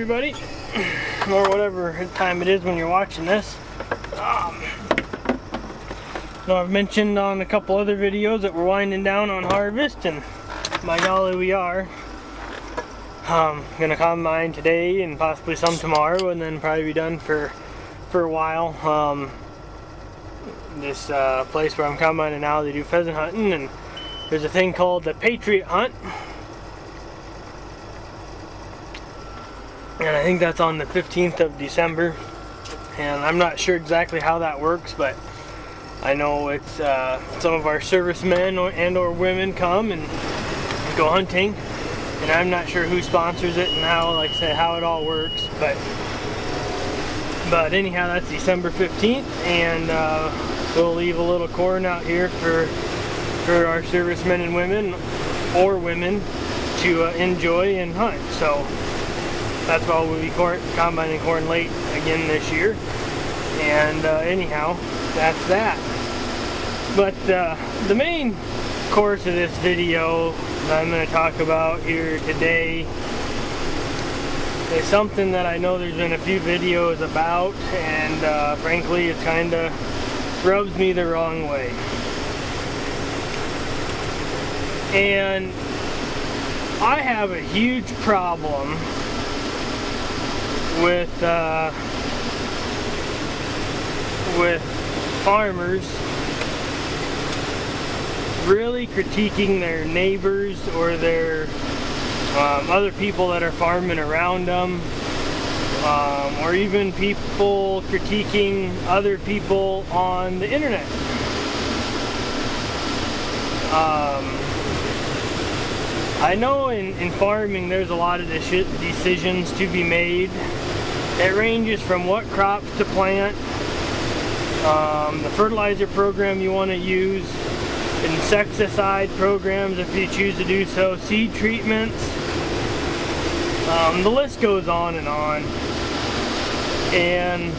Everybody, or whatever time it is when you're watching this. Now I've mentioned on a couple other videos that we're winding down on harvest, and by golly we are. Gonna combine today and possibly some tomorrow, and then probably be done for a while. This place where I'm combining now, they do pheasant hunting, and there's a thing called the Patriot Hunt. And I think that's on the 15th of December, and I'm not sure exactly how that works, but I know it's some of our servicemen and or women come and go hunting, and I'm not sure who sponsors it and how, like I said, how it all works, but anyhow, that's December 15th, and we'll leave a little corn out here for our servicemen and women, or women, to enjoy and hunt. So that's why we'll be combining corn late again this year. And anyhow, that's that. But the main course of this video that I'm going to talk about here today is something that I know there's been a few videos about, and frankly it kind of rubs me the wrong way. And I have a huge problem with farmers really critiquing their neighbors or their other people that are farming around them, or even people critiquing other people on the internet. I know in farming there's a lot of decisions to be made. It ranges from what crops to plant, the fertilizer program you want to use, insecticide programs if you choose to do so, seed treatments, the list goes on and on. And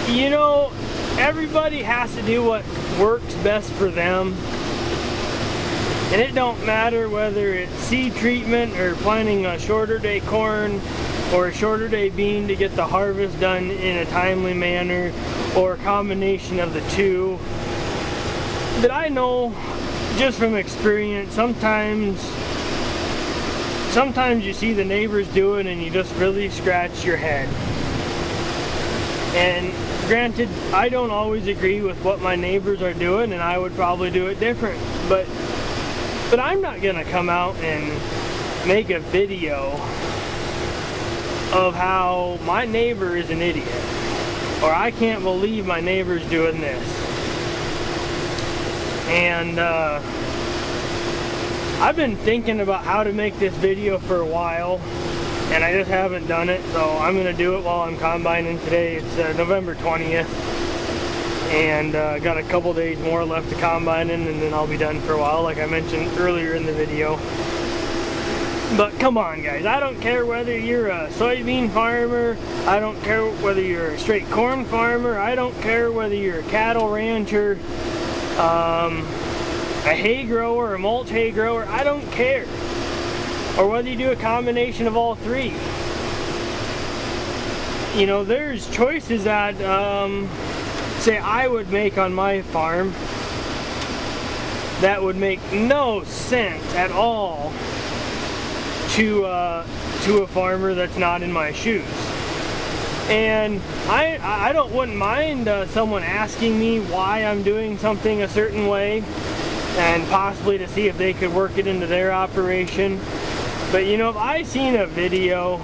you know, everybody has to do what works best for them. And it don't matter whether it's seed treatment or planting a shorter day corn or a shorter day bean to get the harvest done in a timely manner, or a combination of the two. But I know just from experience, sometimes you see the neighbors do it and you just really scratch your head. And granted, I don't always agree with what my neighbors are doing, and I would probably do it different. But I'm not gonna come out and make a video of how my neighbor is an idiot, or I can't believe my neighbor's doing this. And I've been thinking about how to make this video for a while, and I just haven't done it, so I'm gonna do it while I'm combining today. It's November 20th. And got a couple days more left to combining, and then I'll be done for a while, like I mentioned earlier in the video. But come on guys, I don't care whether you're a soybean farmer, I don't care whether you're a straight corn farmer, I don't care whether you're a cattle rancher, a hay grower, a mulch hay grower, I don't care. Or whether you do a combination of all three. You know, there's choices that say I would make on my farm that would make no sense at all to a farmer that's not in my shoes. And I wouldn't mind someone asking me why I'm doing something a certain way, and possibly to see if they could work it into their operation. But you know, if I seen a video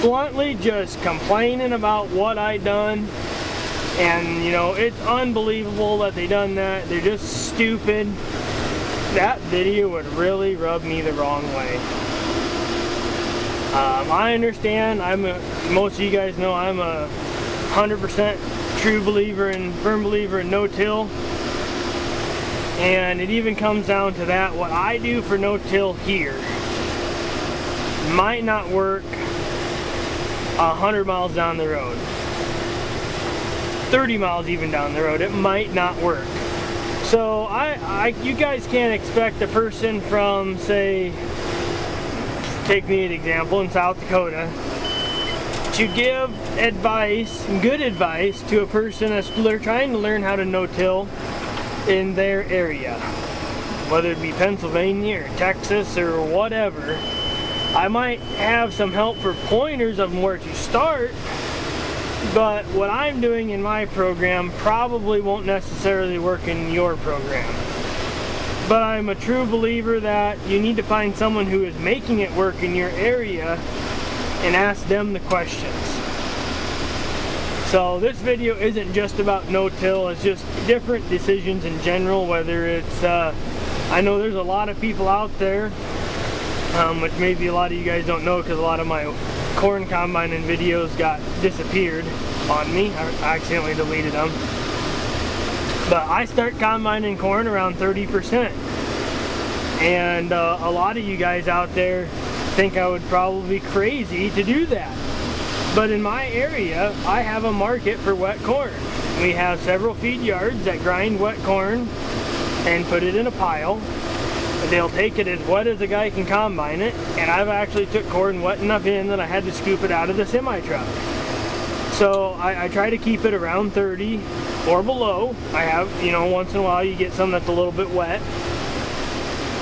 bluntly just complaining about what I done, and you know, it's unbelievable that they done that, they're just stupid, that video would really rub me the wrong way. I understand, most of you guys know I'm a 100% true believer and firm believer in no-till, and it even comes down to that. What I do for no-till here might not work 100 miles down the road, 30 miles even down the road. It might not work. So you guys can't expect a person from, say, take me an example in South Dakota, to give advice, good advice, to a person that's trying to learn how to no-till in their area, whether it be Pennsylvania or Texas or whatever. I might have some help for pointers of where to start, but what I'm doing in my program probably won't necessarily work in your program. But I'm a true believer that you need to find someone who is making it work in your area and ask them the questions. So this video isn't just about no-till, it's just different decisions in general, whether it's, I know there's a lot of people out there, which maybe a lot of you guys don't know because a lot of my corn combining videos got disappeared on me. I accidentally deleted them. But I start combining corn around 30%. And a lot of you guys out there think I would probably be crazy to do that. But in my area, I have a market for wet corn. We have several feed yards that grind wet corn and put it in a pile. They'll take it as wet as a guy can combine it, and I've actually took corn wet enough in that I had to scoop it out of the semi-truck. So I try to keep it around 30 or below. I have, you know, once in a while you get some that's a little bit wet.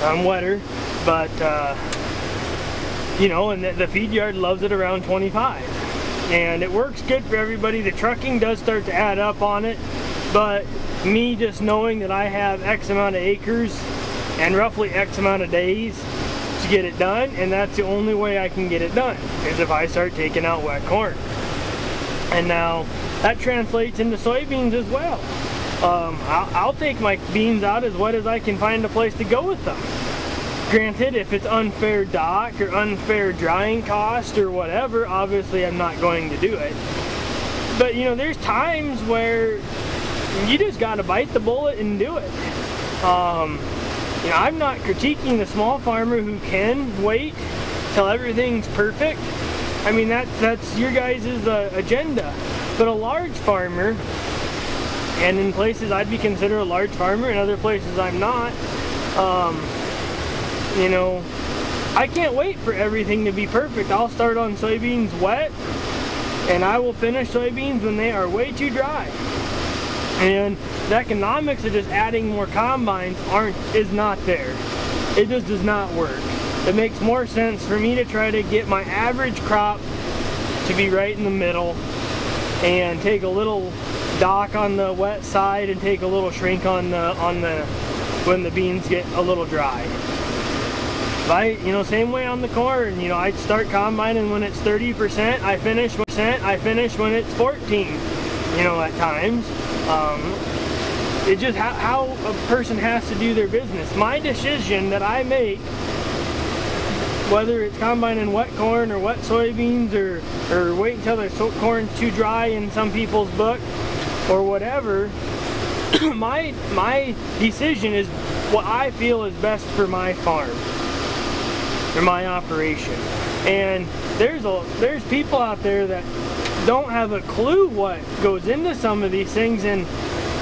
I'm wetter, but you know, and the feed yard loves it around 25. And it works good for everybody. The trucking does start to add up on it, but me just knowing that I have X amount of acres and roughly X amount of days to get it done, and that's the only way I can get it done, is if I start taking out wet corn. And now that translates into soybeans as well. I'll take my beans out as wet as I can find a place to go with them. Granted, if it's unfair dock or unfair drying cost or whatever, obviously I'm not going to do it. But you know, there's times where you just gotta bite the bullet and do it. You know, I'm not critiquing the small farmer who can wait till everything's perfect. I mean, that's your guys' agenda. But a large farmer, and in places I'd be considered a large farmer, in other places I'm not, you know, I can't wait for everything to be perfect. I'll start on soybeans wet, and I will finish soybeans when they are way too dry. And the economics of just adding more combines is not there. It just does not work. It makes more sense for me to try to get my average crop to be right in the middle and take a little dock on the wet side and take a little shrink on the when the beans get a little dry. You know, same way on the corn. You know, I start combining when it's 30%. I finish when it's 14. You know, at times. It's just how a person has to do their business. My decision that I make, whether it's combining wet corn or wet soybeans or wait until the corn's too dry in some people's book or whatever, my decision is what I feel is best for my farm or my operation. And there's people out there that don't have a clue what goes into some of these things, and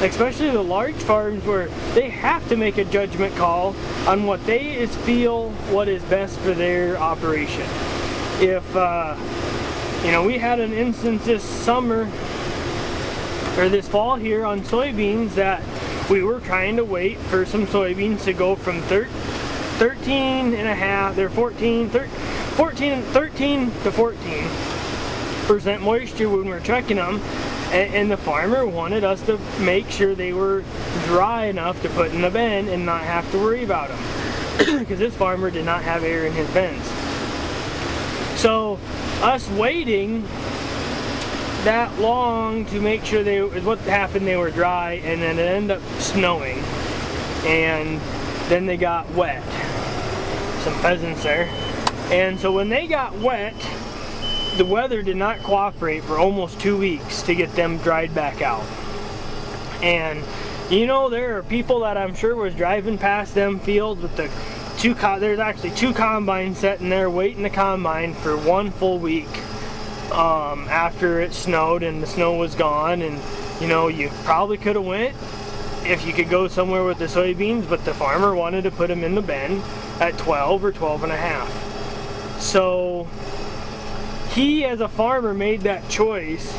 especially the large farms where they have to make a judgment call on what they feel what is best for their operation. If you know, we had an instance this summer or this fall here on soybeans that we were trying to wait for some soybeans to go from 13 and a half, they're 13 to 14% moisture when we're checking them, and the farmer wanted us to make sure they were dry enough to put in the bin and not have to worry about them, because this farmer did not have air in his bins. So us waiting that long to make sure what happened, they were dry, and then it ended up snowing, and then they got wet. Some pheasants there. And so when they got wet, the weather did not cooperate for almost 2 weeks to get them dried back out. And you know, there are people that I'm sure was driving past them fields with there's actually 2 combines sitting there waiting to combine for 1 full week after it snowed and the snow was gone. And you know, you probably could have went if you could go somewhere with the soybeans, but the farmer wanted to put them in the bin at 12 or 12 and a half. So he as a farmer made that choice,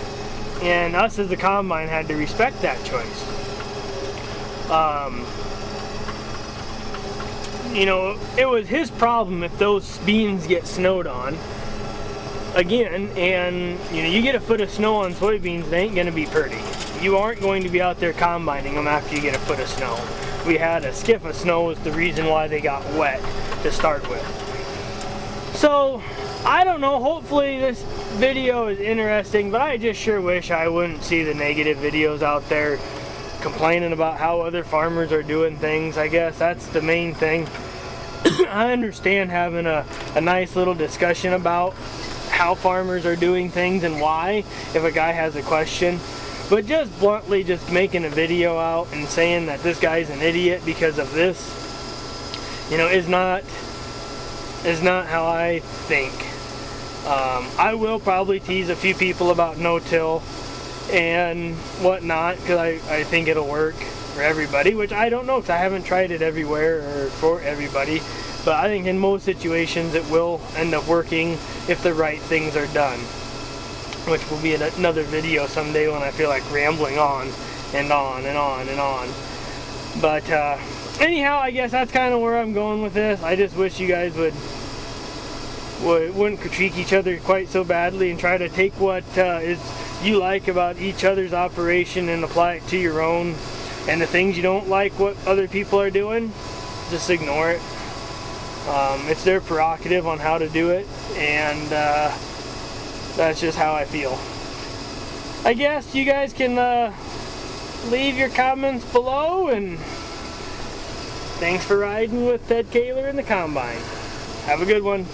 and us as the combine had to respect that choice. You know, it was his problem if those beans get snowed on again, and you know, you get a foot of snow on soybeans, they ain't gonna be pretty. You aren't going to be out there combining them after you get a foot of snow. We had a skiff of snow was the reason why they got wet to start with. So I don't know, hopefully this video is interesting, but I just sure wish I wouldn't see the negative videos out there complaining about how other farmers are doing things. I guess that's the main thing. I understand having a nice little discussion about how farmers are doing things and why, if a guy has a question, but just bluntly just making a video out and saying that this guy's an idiot because of this, you know, is not how I think. I will probably tease a few people about no-till and whatnot, because I think it'll work for everybody, which I don't know because I haven't tried it everywhere or for everybody, but I think in most situations it will end up working if the right things are done, which will be another video someday when I feel like rambling on and on and on and on. But anyhow, I guess that's kind of where I'm going with this. I just wish you guys wouldn't critique each other quite so badly and try to take what you like about each other's operation and apply it to your own, and the things you don't like what other people are doing, just ignore it. It's their prerogative on how to do it, and that's just how I feel. I guess you guys can leave your comments below, and thanks for riding with Ted Kaler in the Combine. Have a good one.